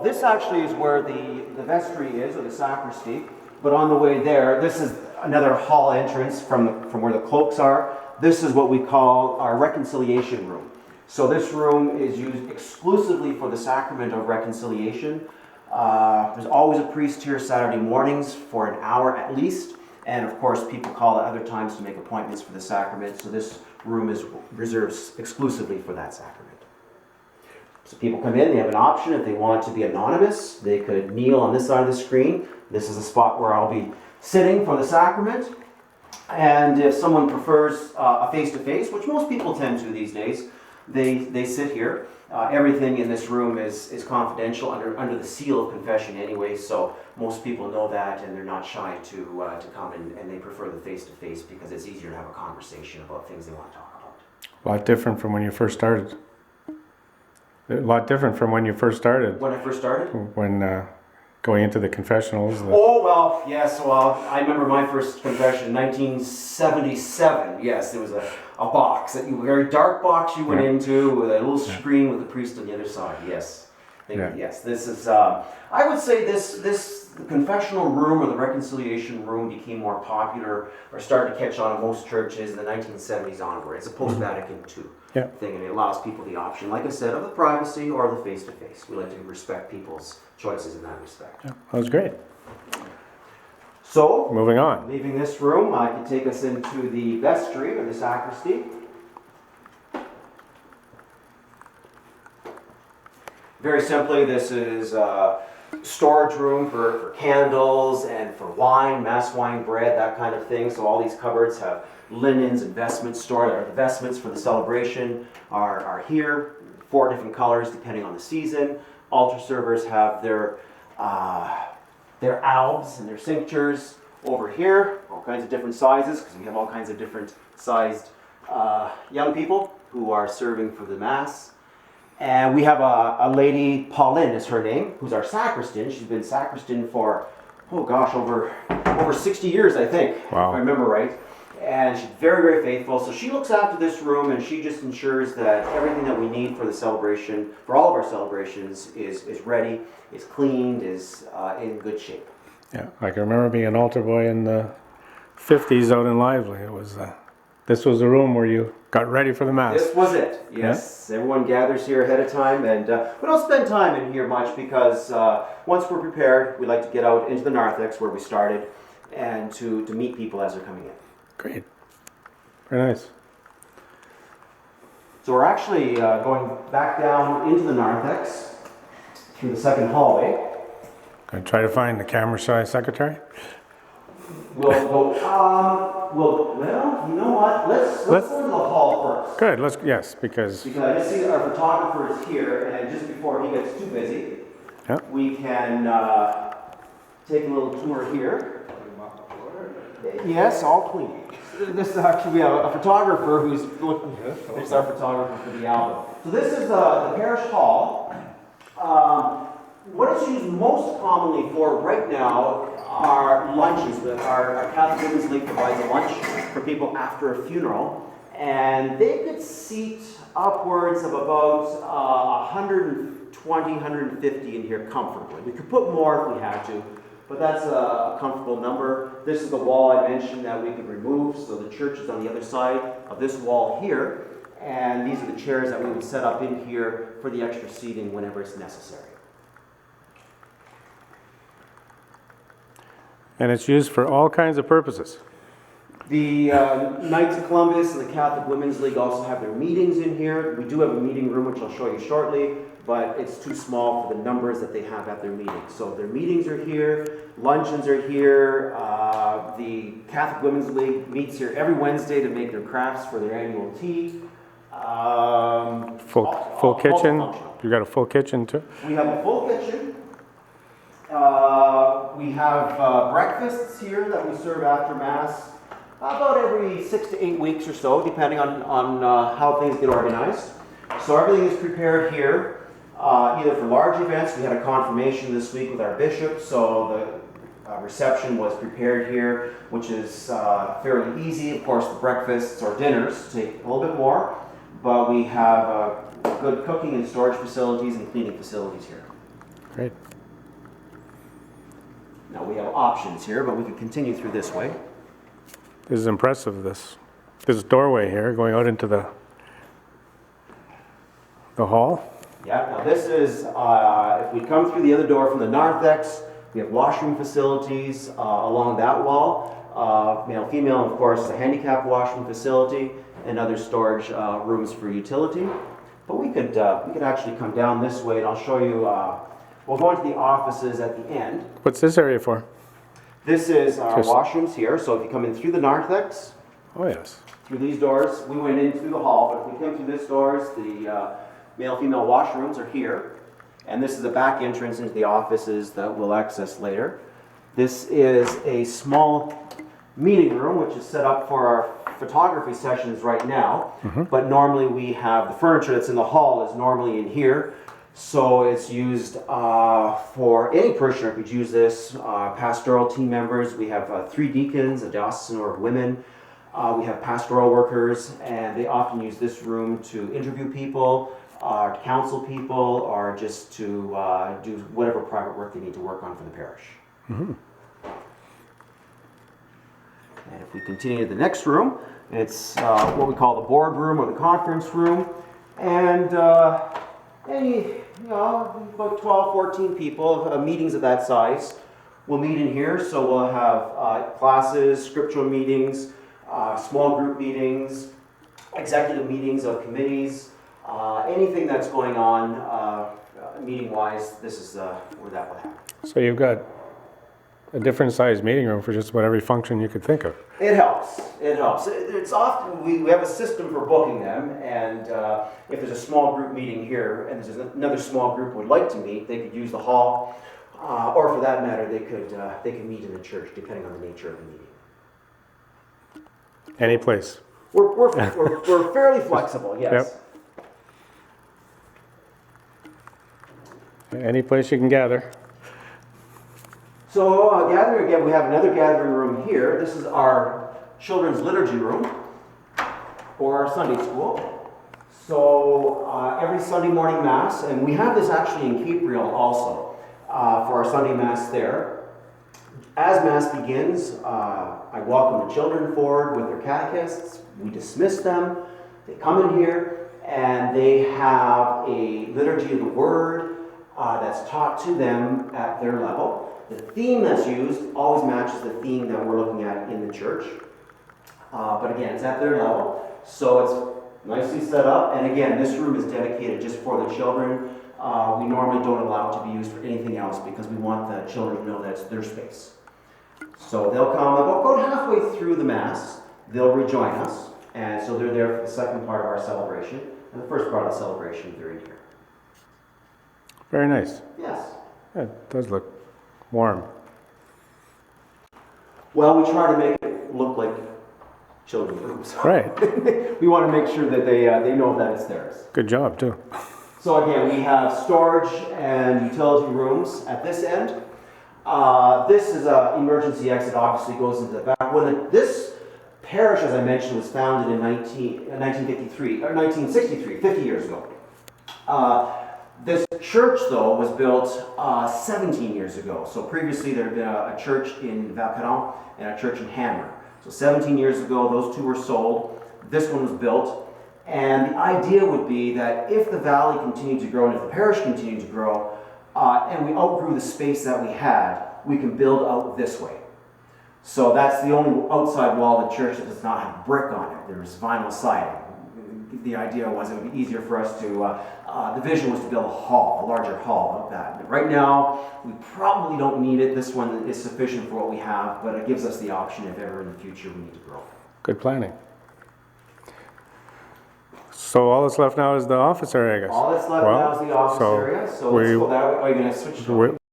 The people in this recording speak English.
this actually is where the vestry is, or the sacristy. But on the way there, this is another hall entrance from where the cloaks are. This is what we call our reconciliation room. So this room is used exclusively for the sacrament of reconciliation. There's always a priest here Saturday mornings for an hour at least. And of course, people call at other times to make appointments for the sacrament. So this room is reserved exclusively for that sacrament. So people come in, they have an option. If they want to be anonymous, they could kneel on this side of the screen. This is the spot where I'll be sitting for the sacrament. And if someone prefers a face-to-face, which most people tend to these days, they sit here. Everything in this room is confidential under the seal of confession anyway, so most people know that and they're not shy to come and they prefer the face-to-face because it's easier to have a conversation about things they want to talk about. A lot different from when you first started. A lot different from when you first started. When I first started? When going into the confessionals. Oh, well, yes, well, I remember my first confession in 1977. Yes, there was a box, a very dark box you went into with a little screen with the priest on the other side. Yes, yes, this is, I would say this the confessional room or the reconciliation room became more popular or started to catch on in most churches in the 1970s onward. It's a post-Vatican II thing, and it allows people the option, like I said, of the privacy or the face-to-face. We like to respect people's choices in that respect. Yeah, that was great. So, moving on. Leaving this room, I can take us into the vestry or the sacristy. Very simply, this is a storage room for candles and for wine, mass wine, bread, that kind of thing. So all these cupboards have linens and vestments stored. The vestments for the celebration are here, 4 different colors depending on the season. Altar servers have their albs and their cinctures over here, all kinds of different sizes, because we have all kinds of different sized young people who are serving for the Mass. And we have a lady, Pauline is her name, who's our sacristan. She's been sacristan for, over 60 years, I think, wow, if I remember right. And she's very, very faithful. So she looks after this room and she just ensures that everything that we need for the celebration, for all of our celebrations, is ready, is cleaned, is in good shape. Yeah, I can remember being an altar boy in the 50s out in Lively. It was, this was the room where you got ready for the Mass. This was it, yes. Yeah. Everyone gathers here ahead of time, and we don't spend time in here much because once we're prepared, we like to get out into the narthex where we started and to meet people as they're coming in. Great. Very nice. So we're actually going back down into the narthex through the second hallway. Gonna try to find the camera shy secretary. We'll go, you know what? Let's go into the hall first. Good, yes, because I just see that our photographer is here, and just before he gets too busy, we can take a little tour here. Yes, all clean. This is actually, we have a photographer who's looking, it's our photographer for the album. So this is the parish hall. What it's used most commonly for right now are lunches. Our Catholic Women's League provides a lunch for people after a funeral, and they could seat upwards of about 120, 150 in here comfortably. We could put more if we had to, but that's a comfortable number. This is the wall I mentioned that we could remove, so the church is on the other side of this wall here, and these are the chairs that we would set up in here for the extra seating whenever it's necessary. And it's used for all kinds of purposes. The Knights of Columbus and the Catholic Women's League also have their meetings in here. We do have a meeting room, which I'll show you shortly, but it's too small for the numbers that they have at their meetings. So their meetings are here, luncheons are here. The Catholic Women's League meets here every Wednesday to make their crafts for their annual tea. Full kitchen. You got a full kitchen too? We have a full kitchen. We have breakfasts here that we serve after Mass about every 6 to 8 weeks or so, depending on how things get organized. So everything is prepared here, either for large events. We had a confirmation this week with our bishop, so the reception was prepared here, which is fairly easy. Of course, the breakfasts or dinners take a little bit more, but we have good cooking and storage facilities and cleaning facilities here. Great. Now we have options here, but we can continue through this way. This is impressive, this doorway here going out into the hall. Yeah, now this is, if we come through the other door from the narthex, we have washroom facilities along that wall. Male, female, and of course, the handicap washroom facility and other storage rooms for utility. But we could actually come down this way, and I'll show you. We'll go into the offices at the end. What's this area for? This is our Just- washrooms here. So if you come in through the narthex, Oh, yes. through these doors, we went in through the hall. But if we come through this doors, the male-female washrooms are here. And this is the back entrance into the offices that we'll access later. This is a small meeting room, which is set up for our photography sessions right now. But normally we have the furniture that's in the hall is normally in here. So it's used for any parishioner could use this. Pastoral team members, we have 3 deacons, a diocesan order of women. We have pastoral workers, and they often use this room to interview people, to counsel people, or just to do whatever private work they need to work on for the parish. And if we continue to the next room, it's what we call the boardroom or the conference room. And about 12, 14 people, meetings of that size, will meet in here. So we'll have classes, scriptural meetings, small group meetings, executive meetings of committees, anything that's going on meeting-wise, this is where that will happen. So you've got a different sized meeting room for just about every function you could think of. It helps. It helps. It's often we have a system for booking them, and if there's a small group meeting here, and there's another small group would like to meet, they could use the hall, or for that matter, they could meet in the church, depending on the nature of the meeting. Any place. We're fairly flexible. Yes. Any place you can gather. So gathering again, we have another gathering room here. This is our children's liturgy room, or our Sunday school. So every Sunday morning Mass, and we have this actually in Capreol also, for our Sunday Mass there. As Mass begins, I welcome the children forward with their catechists. We dismiss them. They come in here, and they have a liturgy of the Word that's taught to them at their level. The theme that's used always matches the theme that we're looking at in the church. But again, it's at their level. So it's nicely set up. And again, this room is dedicated just for the children. We normally don't allow it to be used for anything else because we want the children to know that it's their space. So they'll come about halfway through the Mass. They'll rejoin us. And so they're there for the second part of our celebration. And the first part of the celebration, they're in here. Very nice. Yes. Yeah, it does look warm. Well, we try to make it look like children's rooms. Right. We want to make sure that they know that it's theirs. Good job, too. So again, we have storage and utility rooms at this end. This is an emergency exit, obviously goes into the back. This parish, as I mentioned, was founded in 1953, or 1963, 50 years ago. This church, though, was built 17 years ago. So previously there had been a church in Valcaron and a church in Hammer. So 17 years ago, those two were sold. This one was built. And the idea would be that if the valley continued to grow and if the parish continued to grow, and we outgrew the space that we had, we can build out this way. So that's the only outside wall of the church that does not have brick on it. There's vinyl siding. The idea was it would be easier for us to, the vision was to build a larger hall of that. Right now, we probably don't need it. This one is sufficient for what we have, but it gives us the option if ever in the future we need to grow. Good planning. So all that's left now is the office area, I guess. All that's left now is the office area, so let's go that way. Are you going to switch?